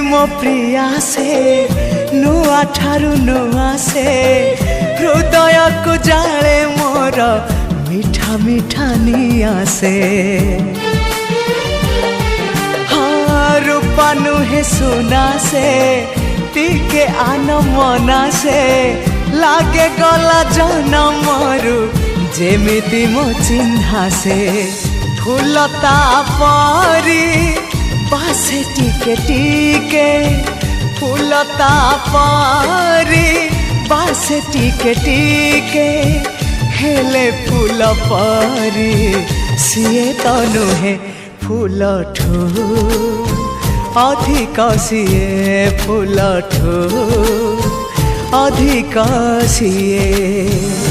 मो प्रिया से नुआ ठारू नुआ से हृदय को जाले मोर मीठा मीठा निया से हाँ रूपा नुहे सुना से टिके आन मना से लागे गला जनमरु जेमिति मो चिन्हा से फूलता परी बासे टिके टिके फूलता परी बासे टिके टिके हेले फूल परी सीए तो नुहे फूल ठू अधिक सीए फूल ठू अधिक सीए।